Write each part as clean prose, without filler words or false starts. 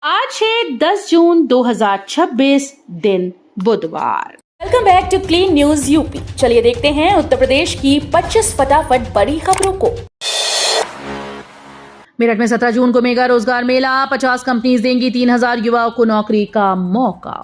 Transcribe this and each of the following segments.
आज है 10 जून 2026 दिन बुधवार। Welcome back to Clean News UP. चलिए देखते हैं उत्तर प्रदेश की 25 फटाफट बड़ी खबरों को। मेरठ में 17 जून को मेगा रोजगार मेला, 50 कंपनीज देंगी 3000 युवाओं को नौकरी का मौका।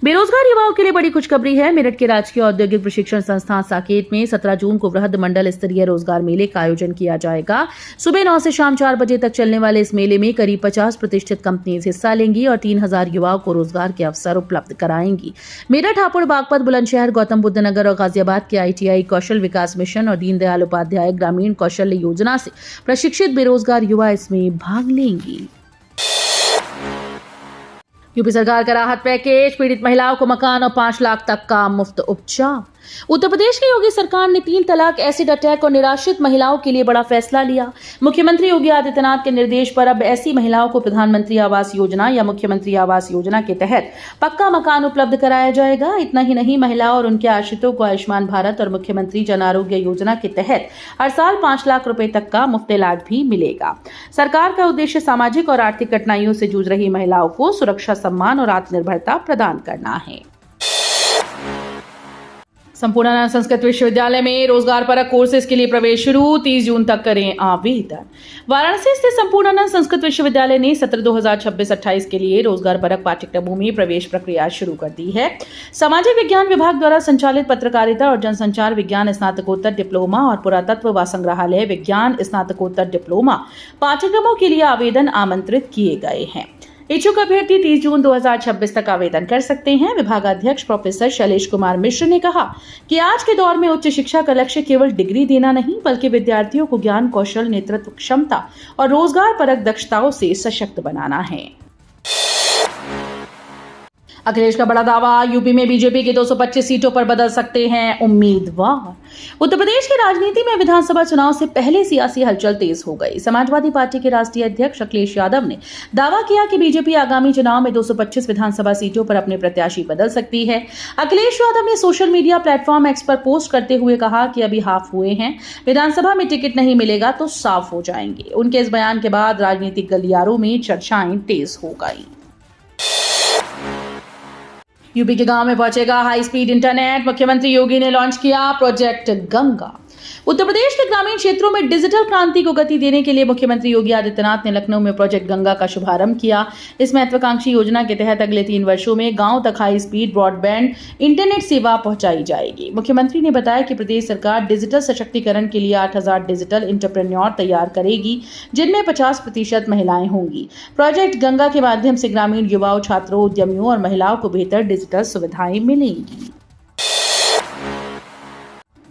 बेरोजगार युवाओं के लिए बड़ी खुशखबरी है। मेरठ के राजकीय औद्योगिक प्रशिक्षण संस्थान साकेत में 17 जून को वृहद मंडल स्तरीय रोजगार मेले का आयोजन किया जाएगा। सुबह 9 से शाम 4 बजे तक चलने वाले इस मेले में करीब 50 प्रतिष्ठित कंपनीज हिस्सा लेंगी और 3000 युवाओं को रोजगार के अवसर उपलब्ध कराएंगी। मेरठ, हापुड़, बागपत, बुलंदशहर, गौतम बुद्ध नगर और गाजियाबाद के ITI कौशल विकास मिशन और दीनदयाल उपाध्याय ग्रामीण कौशल्य योजना से प्रशिक्षित बेरोजगार युवा इसमें भाग लेंगी। यूपी सरकार का राहत पैकेज, पीड़ित महिलाओं को मकान और 5 लाख तक का मुफ्त उपचार। उत्तर प्रदेश की योगी सरकार ने 3 तलाक, एसिड अटैक और निराश्रित महिलाओं के लिए बड़ा फैसला लिया। मुख्यमंत्री योगी आदित्यनाथ के निर्देश पर अब ऐसी महिलाओं को प्रधानमंत्री आवास योजना या मुख्यमंत्री आवास योजना के तहत पक्का मकान उपलब्ध कराया जाएगा। इतना ही नहीं, महिलाओं और उनके आश्रितों को आयुष्मान भारत और मुख्यमंत्री जन आरोग्य योजना के तहत हर साल 5 लाख रुपए तक का मुफ्त इलाज भी मिलेगा। सरकार का उद्देश्य सामाजिक और आर्थिक कठिनाइयों से जूझ रही महिलाओं को सुरक्षा, सम्मान और आत्मनिर्भरता प्रदान करना है। संपूर्णानंद संस्कृत विश्वविद्यालय में रोजगार परक कोर्सेज के लिए प्रवेश शुरू, 30 जून तक करें आवेदन। वाराणसी स्थित संपूर्णानंद संस्कृत विश्वविद्यालय ने सत्र 2026-28 के लिए रोजगार परक पाठ्यक्रमों में प्रवेश प्रक्रिया शुरू कर दी है। सामाजिक विज्ञान विभाग द्वारा संचालित पत्रकारिता और जनसंचार विज्ञान स्नातकोत्तर डिप्लोमा और पुरातत्व व संग्रहालय विज्ञान स्नातकोत्तर डिप्लोमा पाठ्यक्रमों के लिए आवेदन आमंत्रित किए गए हैं। इच्छुक अभ्यर्थी 30 जून 2026 तक आवेदन कर सकते हैं। विभागाध्यक्ष प्रोफेसर शैलेश कुमार मिश्र ने कहा कि आज के दौर में उच्च शिक्षा का लक्ष्य केवल डिग्री देना नहीं, बल्कि विद्यार्थियों को ज्ञान, कौशल, नेतृत्व क्षमता और रोजगार परक दक्षताओं से सशक्त बनाना है। अखिलेश का बड़ा दावा, यूपी में बीजेपी की 225 सीटों पर बदल सकते हैं उम्मीदवार। उत्तर प्रदेश की राजनीति में विधानसभा चुनाव से पहले सियासी हलचल तेज हो गई। समाजवादी पार्टी के राष्ट्रीय अध्यक्ष अखिलेश यादव ने दावा किया कि बीजेपी आगामी चुनाव में 225 विधानसभा सीटों पर अपने प्रत्याशी बदल सकती है। अखिलेश यादव ने सोशल मीडिया प्लेटफॉर्म एक्स पर पोस्ट करते हुए कहा कि अभी हाफ हुए हैं, विधानसभा में टिकट नहीं मिलेगा तो साफ हो जाएंगे। उनके इस बयान के बाद राजनीतिक गलियारों में चर्चाएं तेज हो गई। यूपी के गांव में पहुंचेगा हाई स्पीड इंटरनेट, मुख्यमंत्री योगी ने लॉन्च किया प्रोजेक्ट गंगा। उत्तर प्रदेश के ग्रामीण क्षेत्रों में डिजिटल क्रांति को गति देने के लिए मुख्यमंत्री योगी आदित्यनाथ ने लखनऊ में प्रोजेक्ट गंगा का शुभारंभ किया। इस महत्वाकांक्षी योजना के तहत अगले 3 वर्षों में गांव तक हाई स्पीड ब्रॉडबैंड इंटरनेट सेवा पहुंचाई जाएगी। मुख्यमंत्री ने बताया कि प्रदेश सरकार डिजिटल सशक्तिकरण के लिए 8000 डिजिटल एंटरप्रेन्योर तैयार करेगी, जिनमें 50% महिलाएं होंगी। प्रोजेक्ट गंगा के माध्यम से ग्रामीण युवाओं, छात्रों, उद्यमियों और महिलाओं को बेहतर डिजिटल सुविधाएं मिलेंगी।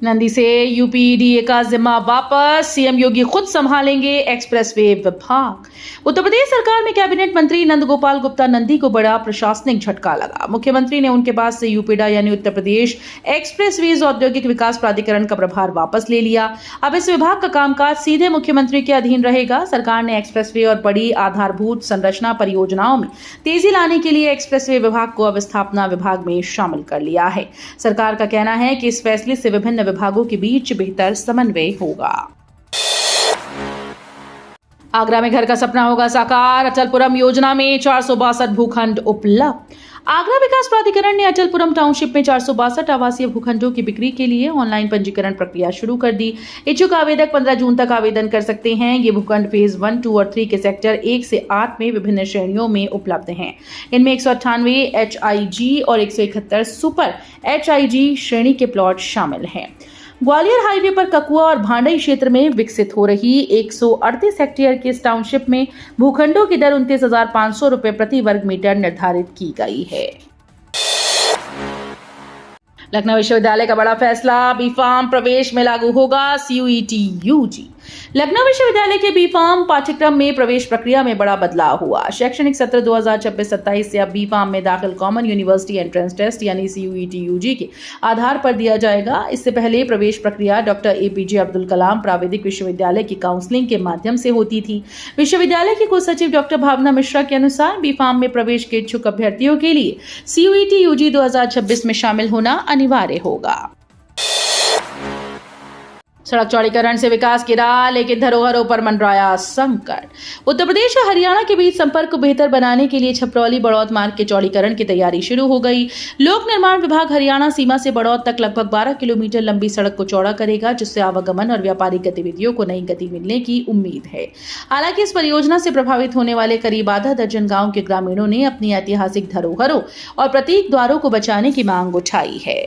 नंदी से यूपीडीए का जिम्मा वापस, सीएम योगी खुद संभालेंगे एक्सप्रेसवे विभाग। उत्तर प्रदेश सरकार में कैबिनेट मंत्री नंदगोपाल गुप्ता नंदी को बड़ा प्रशासनिक झटका लगा। मुख्यमंत्री ने उनके पास से यूपीडा यानी उत्तर प्रदेश एक्सप्रेसवेज औद्योगिक विकास प्राधिकरण का प्रभार वापस ले लिया। अब इस विभाग का कामकाज सीधे मुख्यमंत्री के अधीन रहेगा। सरकार ने एक्सप्रेसवे और बड़ी आधारभूत संरचना परियोजनाओं में तेजी लाने के लिए एक्सप्रेसवे विभाग को अवस्थापना विभाग में शामिल कर लिया है। सरकार का कहना है कि इस फैसले से विभिन्न विभागों के बीच बेहतर समन्वय होगा। आगरा में घर का सपना होगा साकार, अचलपुरम योजना में 462 भूखंड उपलब्ध। आगरा विकास प्राधिकरण ने अचलपुरम टाउनशिप में 462 आवासीय भूखंडों की बिक्री के लिए ऑनलाइन पंजीकरण प्रक्रिया शुरू कर दी। इच्छुक आवेदक 15 जून तक आवेदन कर सकते हैं। ये भूखंड फेज 1, 2 और 3 के सेक्टर 1 से 8 में विभिन्न श्रेणियों में उपलब्ध हैं। इनमें 198 HIG और 171 सुपर HIG श्रेणी के प्लॉट शामिल हैं। ग्वालियर हाईवे पर ककुआ और भांडई क्षेत्र में विकसित हो रही 138 हेक्टेयर की इस टाउनशिप में भूखंडों की दर 29,500 रुपए प्रति वर्ग मीटर निर्धारित की गई है। लखनऊ विश्वविद्यालय का बड़ा फैसला, B.Pharm प्रवेश में लागू होगा CUET UG। लखनऊ विश्वविद्यालय के B.Pharm पाठ्यक्रम में प्रवेश प्रक्रिया में बड़ा बदलाव हुआ। शैक्षणिक सत्र 2026-27 से अब B.Pharm में दाखिल कॉमन यूनिवर्सिटी एंट्रेंस टेस्ट यानी CUET UG के आधार पर दिया जाएगा। इससे पहले प्रवेश प्रक्रिया डॉक्टर APJ अब्दुल कलाम प्राविधिक विश्वविद्यालय की काउंसलिंग के माध्यम से होती थी। विश्वविद्यालय की कुलसचिव डॉक्टर भावना मिश्रा के अनुसार B.Pharm में प्रवेश के इच्छुक अभ्यर्थियों के लिए CUET UG 2026 में शामिल होना अनिवार्य होगा। सड़क चौड़ीकरण से विकास की राह, लेकिन धरोहरों पर मंडराया संकट। उत्तर प्रदेश और हरियाणा के बीच संपर्क को बेहतर बनाने के लिए छपरौली बड़ौत मार्ग के चौड़ीकरण की तैयारी शुरू हो गई। लोक निर्माण विभाग हरियाणा सीमा से बड़ौत तक लगभग 12 किलोमीटर लंबी सड़क को चौड़ा करेगा, जिससे आवागमन और व्यापारिक गतिविधियों को नई गति मिलने की उम्मीद है। हालांकि इस परियोजना से प्रभावित होने वाले करीब आधा दर्जन गांव के ग्रामीणों ने अपनी ऐतिहासिक धरोहरों और प्रतीक द्वारों को बचाने की मांग उठाई है।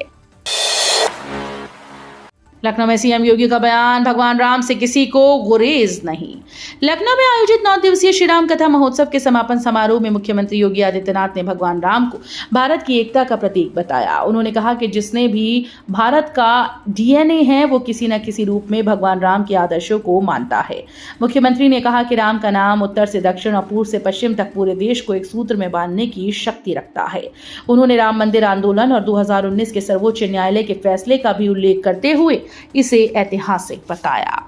लखनऊ में सीएम योगी का बयान, भगवान राम से किसी को गुरेज नहीं। लखनऊ में आयोजित 9 दिवसीय श्री राम कथा महोत्सव के समापन समारोह में मुख्यमंत्री योगी आदित्यनाथ ने भगवान राम को भारत की एकता का प्रतीक बताया। उन्होंने कहा कि जिसने भी भारत का डीएनए है वो किसी न किसी रूप में भगवान राम के आदर्शों को मानता है। मुख्यमंत्री ने कहा कि राम का नाम उत्तर से दक्षिण और पूर्व से पश्चिम तक पूरे देश को एक सूत्र में बांधने की शक्ति रखता है। उन्होंने राम मंदिर आंदोलन और 2019 के सर्वोच्च न्यायालय के फैसले का भी उल्लेख करते हुए इसे ऐतिहासिक बताया।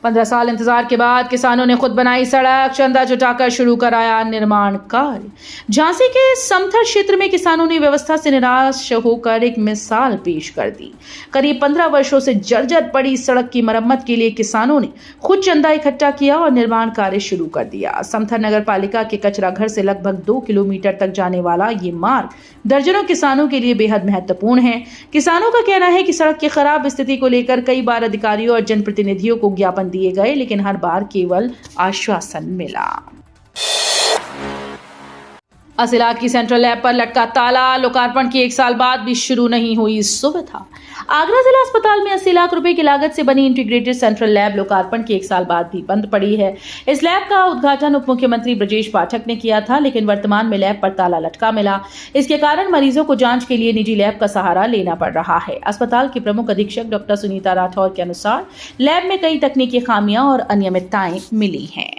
15 साल इंतजार के बाद किसानों ने खुद बनाई सड़क, चंदा जुटाकर शुरू कराया निर्माण कार्य। झांसी के समथर क्षेत्र में किसानों ने व्यवस्था से निराश होकर एक मिसाल पेश कर दी। करीब 15 वर्षों से जर्जर पड़ी सड़क की मरम्मत के लिए किसानों ने खुद चंदा इकट्ठा किया और निर्माण कार्य शुरू कर दिया। समथर नगर पालिका के कचरा घर से लगभग 2 किलोमीटर तक जाने वाला ये मार्ग दर्जनों किसानों के लिए बेहद महत्वपूर्ण है। किसानों का कहना है कि सड़क की खराब स्थिति को लेकर कई बार अधिकारियों और जनप्रतिनिधियों को ज्ञापन दिए गए, लेकिन हर बार केवल आश्वासन मिला। असिलाक की सेंट्रल लैब पर लटका ताला, लोकार्पण की 1 साल बाद भी शुरू नहीं हुई सुविधा। आगरा जिला अस्पताल में 80 लाख रुपए की लागत से बनी इंटीग्रेटेड सेंट्रल लैब लोकार्पण की 1 साल बाद भी बंद पड़ी है। इस लैब का उद्घाटन उप मुख्यमंत्री ब्रजेश पाठक ने किया था, लेकिन वर्तमान में लैब पर ताला लटका मिला। इसके कारण मरीजों को जांच के लिए निजी लैब का सहारा लेना पड़ रहा है। अस्पताल की प्रमुख अधीक्षक डॉक्टर सुनीता राठौर के अनुसार लैब में कई तकनीकी खामियां और अनियमितताएं मिली हैं।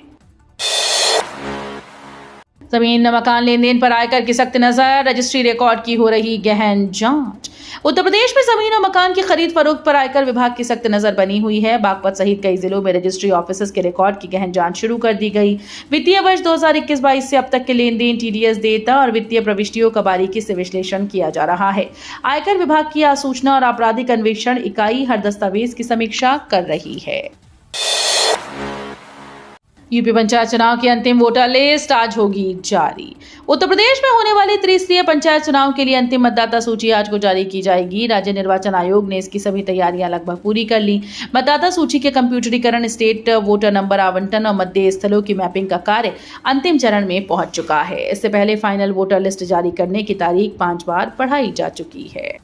जमीन मकान लेन देन पर आयकर की सख्त नजर, रजिस्ट्री रिकॉर्ड की हो रही गहन जांच। उत्तर प्रदेश में जमीन और मकान की खरीद फरोख्त पर आयकर विभाग की सख्त नजर बनी हुई है। बागपत सहित कई जिलों में रजिस्ट्री ऑफिसर्स के रिकॉर्ड की गहन जांच शुरू कर दी गई। वित्तीय वर्ष 2021-22 से अब तक के लेन देन, टीडीएस डेटा और वित्तीय प्रविष्टियों का बारीकी से विश्लेषण किया जा रहा है। आयकर विभाग की आसूचना और आपराधिक अन्वेषण इकाई हर दस्तावेज की समीक्षा कर रही है। यूपी पंचायत चुनाव की अंतिम वोटर लिस्ट आज होगी जारी। उत्तर प्रदेश में होने वाले त्रिस्तरीय पंचायत चुनाव के लिए अंतिम मतदाता सूची आज को जारी की जाएगी। राज्य निर्वाचन आयोग ने इसकी सभी तैयारियां लगभग पूरी कर ली। मतदाता सूची के कंप्यूटरीकरण, स्टेट वोटर नंबर आवंटन और मतदेय स्थलों की मैपिंग का कार्य अंतिम चरण में पहुंच चुका है। इससे पहले फाइनल वोटर लिस्ट जारी करने की तारीख 5 बार बढ़ाई जा चुकी है।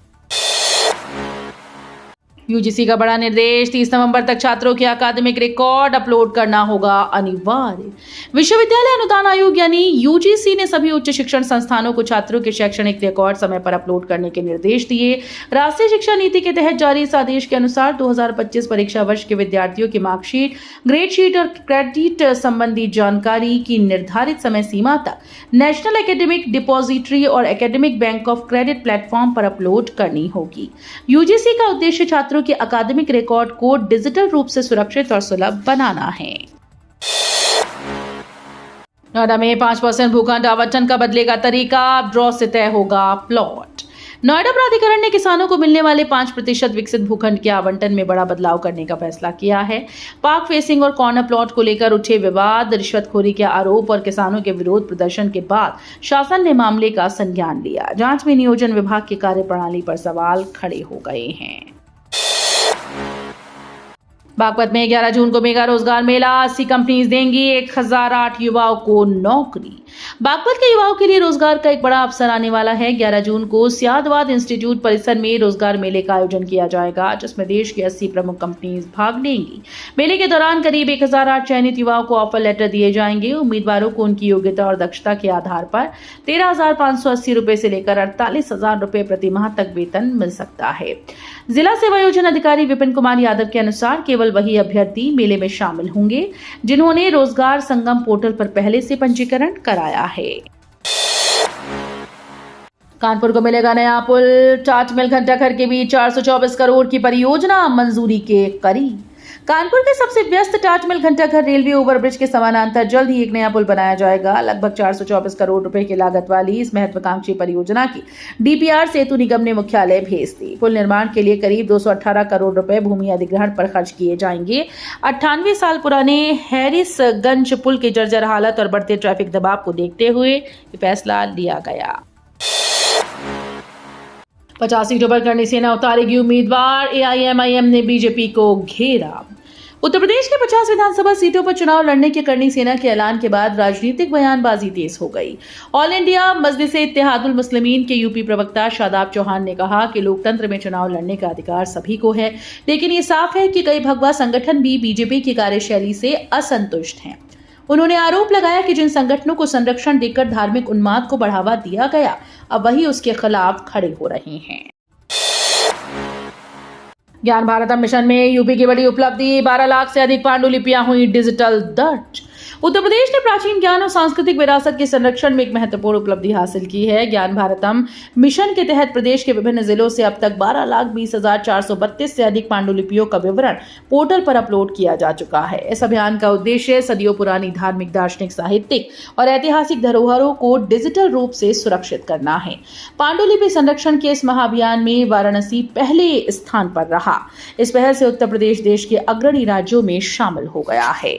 यूजीसी का बड़ा निर्देश, 30 नवंबर तक छात्रों के अकादमिक रिकॉर्ड अपलोड करना होगा अनिवार्य। विश्वविद्यालय अनुदान आयोग यानी यूजीसी ने सभी उच्च शिक्षण संस्थानों को छात्रों के शैक्षणिक रिकॉर्ड समय पर अपलोड करने के निर्देश दिए। राष्ट्रीय शिक्षा नीति के तहत जारी इस आदेश के अनुसार 2025 परीक्षा वर्ष के विद्यार्थियों की मार्कशीट, ग्रेड शीट और क्रेडिट संबंधी जानकारी की निर्धारित समय सीमा तक नेशनल एकेडमिक डिपॉजिटरी और academic bank of credit platform पर अपलोड करनी होगी। यूजीसी का उद्देश्य छात्रों के अकादमिक रिकॉर्ड को डिजिटल रूप से सुरक्षित और सुलभ बनाना है। नोएडा में 5% भूखंड आवंटन का बदलेगा तरीका, ड्रॉ से तय होगा प्लॉट। नोएडा प्राधिकरण ने किसानों को मिलने वाले 5% विकसित भूखंड के आवंटन में बड़ा बदलाव करने का फैसला किया है। पार्क फेसिंग और कॉर्नर प्लॉट को लेकर उठे विवाद, रिश्वतखोरी के आरोप और किसानों के विरोध प्रदर्शन के बाद शासन ने मामले का संज्ञान लिया। जांच में नियोजन विभाग की कार्यप्रणाली पर सवाल खड़े हो गए हैं। बागपत में 11 जून को मेगा रोजगार मेला, 80 कंपनीज देंगी 1008 युवाओं को नौकरी। बागपत के युवाओं के लिए रोजगार का एक बड़ा अवसर आने वाला है। 11 जून को सियादवाद इंस्टीट्यूट परिसर में रोजगार मेले का आयोजन किया जाएगा, जिसमें देश की 80 प्रमुख कंपनीज भाग लेंगी। मेले के दौरान करीब 1008 चयनित युवाओं को ऑफर लेटर दिए जाएंगे। उम्मीदवारों को उनकी योग्यता और दक्षता के आधार पर 13,580 रुपए से लेकर 48,000 रुपए प्रति माह तक वेतन मिल सकता है। जिला सेवायोजन अधिकारी विपिन कुमार यादव के अनुसार केवल वही अभ्यर्थी मेले में शामिल होंगे जिन्होंने रोजगार संगम पोर्टल पर पहले से पंजीकरण कराया है। कानपुर को मिलेगा नया पुल, टाट मिल घंटाघर के बीच 424 करोड़ की परियोजना मंजूरी के करीब। कानपुर के सबसे व्यस्त टाटमिल घंटाघर रेलवे ओवरब्रिज के समानांतर जल्द ही एक नया पुल बनाया जाएगा। लगभग 424 करोड़ रुपए की लागत वाली इस महत्वाकांक्षी परियोजना की डीपीआर सेतु निगम ने मुख्यालय भेज दी। पुल निर्माण के लिए करीब 218 करोड़ रुपए भूमि अधिग्रहण पर खर्च किए जाएंगे। 98 साल पुराने हैरिसगंज पुल की जर्जर हालत और बढ़ते ट्रैफिक दबाव को देखते हुए ये फैसला लिया गया। 50 सीटों पर करणी सेना उतारेगी उम्मीदवार, एआईएमआईएम ने बीजेपी को घेरा। उत्तर प्रदेश के 50 विधानसभा सीटों पर चुनाव लड़ने के करणी सेना के ऐलान के बाद राजनीतिक बयानबाजी तेज हो गई। ऑल इंडिया मजलिस-ए-इत्तेहादुल मुस्लिमीन के यूपी प्रवक्ता शादाब चौहान ने कहा कि लोकतंत्र में चुनाव लड़ने का अधिकार सभी को है, लेकिन ये साफ है कि कई भगवा संगठन भी बीजेपी की कार्यशैली से असंतुष्ट हैं। उन्होंने आरोप लगाया कि जिन संगठनों को संरक्षण देकर धार्मिक उन्माद को बढ़ावा दिया गया, अब वही उसके खिलाफ खड़े हो रहे हैं। ज्ञान भारतम मिशन में यूपी की बड़ी उपलब्धि, 12 लाख से अधिक पांडुलिपियां हुई डिजिटल दर्ज। उत्तर प्रदेश ने प्राचीन ज्ञान और सांस्कृतिक विरासत के संरक्षण में एक महत्वपूर्ण उपलब्धि हासिल की है। ज्ञान भारतम मिशन के तहत प्रदेश के विभिन्न जिलों से अब तक 12,20,432 से अधिक पांडुलिपियों का विवरण पोर्टल पर अपलोड किया जा चुका है। इस अभियान का उद्देश्य सदियों पुरानी धार्मिक, दार्शनिक, साहित्यिक और ऐतिहासिक धरोहरों को डिजिटल रूप से सुरक्षित करना है। पांडुलिपि संरक्षण के इस महाअभियान में वाराणसी पहले स्थान पर रहा। इस पहल से उत्तर प्रदेश देश के अग्रणी राज्यों में शामिल हो गया है।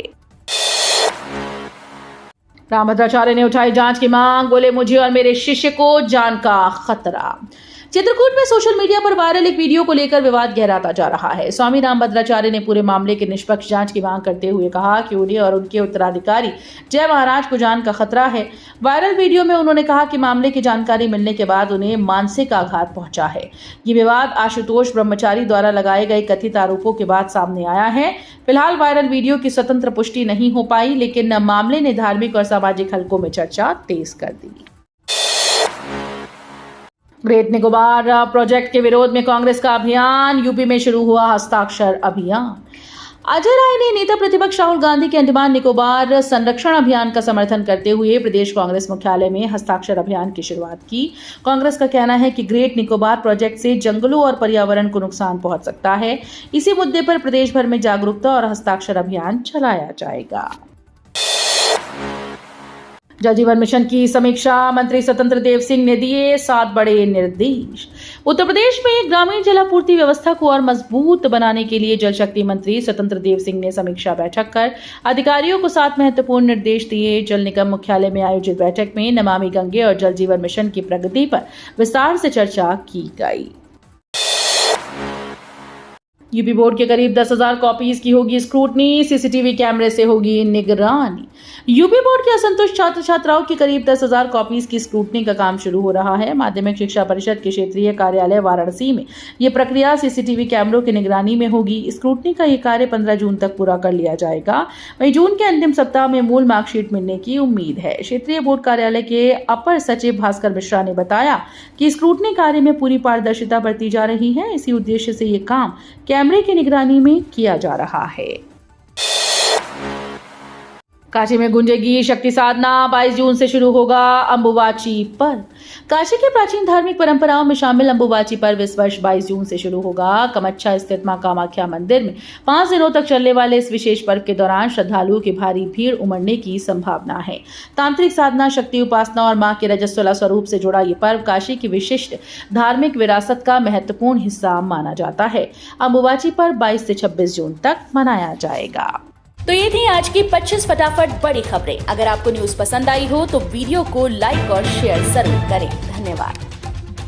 रामभद्राचार्य ने उठाई जांच की मांग, बोले मुझे और मेरे शिष्य को जान का खतरा। चित्रकूट में सोशल मीडिया पर वायरल एक वीडियो को लेकर विवाद गहराता जा रहा है। स्वामी रामभद्राचार्य ने पूरे मामले की निष्पक्ष जांच की मांग करते हुए कहा कि उन्हें और उनके उत्तराधिकारी जय महाराज को जान का खतरा है। वायरल वीडियो में उन्होंने कहा कि मामले की जानकारी मिलने के बाद उन्हें मानसिक आघात पहुंचा है। ये विवाद आशुतोष ब्रह्मचारी द्वारा लगाए गए कथित आरोपों के बाद सामने आया है। फिलहाल वायरल वीडियो की स्वतंत्र पुष्टि नहीं हो पाई, लेकिन मामले ने धार्मिक और सामाजिक हलकों में चर्चा तेज कर दी। ग्रेट निकोबार प्रोजेक्ट के विरोध में कांग्रेस का अभियान, यूपी में शुरू हुआ हस्ताक्षर अभियान। अजय राय ने नेता प्रतिपक्ष राहुल गांधी के अंडमान निकोबार संरक्षण अभियान का समर्थन करते हुए प्रदेश कांग्रेस मुख्यालय में हस्ताक्षर अभियान की शुरुआत की। कांग्रेस का कहना है कि ग्रेट निकोबार प्रोजेक्ट से जंगलों और पर्यावरण को नुकसान पहुंच सकता है। इसी मुद्दे पर प्रदेश भर में जागरूकता और हस्ताक्षर अभियान चलाया जाएगा। जल जीवन मिशन की समीक्षा, मंत्री स्वतंत्र देव सिंह ने दिए 7 बड़े निर्देश। उत्तर प्रदेश में ग्रामीण जलापूर्ति व्यवस्था को और मजबूत बनाने के लिए जल शक्ति मंत्री स्वतंत्र देव सिंह ने समीक्षा बैठक कर अधिकारियों को 7 महत्वपूर्ण निर्देश दिए। जल निगम मुख्यालय में आयोजित बैठक में नमामि गंगे और जल जीवन मिशन की प्रगति पर विस्तार से चर्चा की गई। यूपी बोर्ड के करीब 10,000 कॉपीज की होगी स्क्रूटनी, सीसीटीवी कैमरे से होगी निगरानी। यूपी बोर्ड के असंतुष्ट छात्र छात्राओं की करीब 10,000 कॉपीज की स्क्रूटनी का काम शुरू हो रहा है। माध्यमिक शिक्षा परिषद के क्षेत्रीय कार्यालय वाराणसी में ये प्रक्रिया सीसीटीवी कैमरों की निगरानी में होगी। स्क्रूटनी का ये कार्य 15 जून तक पूरा कर लिया जाएगा। वहीं जून के अंतिम सप्ताह में मूल मार्कशीट मिलने की उम्मीद है। क्षेत्रीय बोर्ड कार्यालय के अपर सचिव भास्कर मिश्रा ने बताया कि स्क्रूटनी कार्य में पूरी पारदर्शिता बरती जा रही है। इसी उद्देश्य से ये काम कैमरे की निगरानी में किया जा रहा है। काशी में गूंजेगी शक्ति साधना, 22 जून से शुरू होगा अंबुबाची पर्व। काशी के प्राचीन धार्मिक परंपराओं में शामिल अंबुबाची पर्व इस वर्ष 22 जून से शुरू होगा। कामाख्या स्थित मां कामाख्या मंदिर में 5 दिनों तक चलने वाले इस विशेष पर्व के दौरान श्रद्धालुओं की भारी भीड़ उमड़ने की संभावना है। तांत्रिक साधना, शक्ति उपासना और मां के रजस्वला स्वरूप से जुड़ा ये पर्व काशी की विशिष्ट धार्मिक विरासत का महत्वपूर्ण हिस्सा माना जाता है। अंबुबाची पर्व 22 से 26 जून तक मनाया जाएगा। तो ये थी आज की 25 फटाफट बड़ी खबरें। अगर आपको न्यूज पसंद आई हो तो वीडियो को लाइक और शेयर जरूर करें। धन्यवाद।